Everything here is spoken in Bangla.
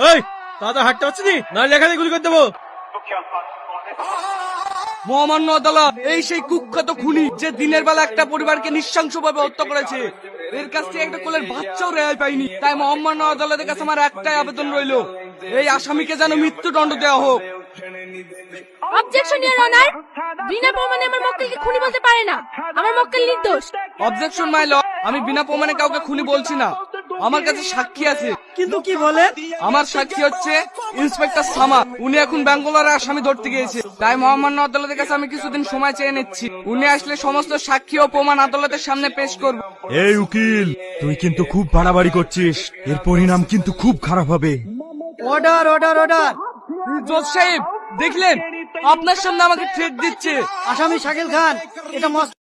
এই তাড়াতাড়ি হাঁটতে পারছি নি, না লেখাতে গুলি করে দেবো। মহামান্য আদালত, এই সেই কুখ্যাত খুনি যে দিনের বেলা একটা পরিবারকে নৃশংসভাবে হত্যা করেছে, এর কাছ থেকে একটা কোলের বাচ্চাও রেহাই পাইনি। তাই মহামান্য আদালতের কাছে আমার একটাই আবেদন রইল, এই আসামিকে যেন মৃত্যুদণ্ড দেওয়া হোক। অবজেকশন ইওর অনার, বিনা প্রমাণে আমার মক্কেলকে খুনি বলতে পারে না। আমার মক্কেল নির্দোষ। অবজেকশন মাই লর্ড, আমি বিনা প্রমাণে কাউকে খুনি বলছি না। আমার কাছে সাক্ষী আছে। কিন্তু কি বলে? আমার সাক্ষী হচ্ছে ইন্সপেক্টর সামা। উনি এখন ব্যাঙ্গালোরে আসামি ধরতে গিয়েছে। তাই মহামান্য আদালতের কাছে আমি কিছুদিন সময় চেয়ে নিচ্ছি। উনি আসলে সমস্ত সাক্ষী ও প্রমাণ আদালতের সামনে পেশ করব। এই উকিল, তুই কিন্তু খুব বাড়াবাড়ি করছিস, এর পরিণাম কিন্তু খুব খারাপ হবে। Order order order. জজ সাহেব দেখলেন, আপনার সামনে আমাকে থ্রেট দিচ্ছে। আসামি শাকিল খান, এটা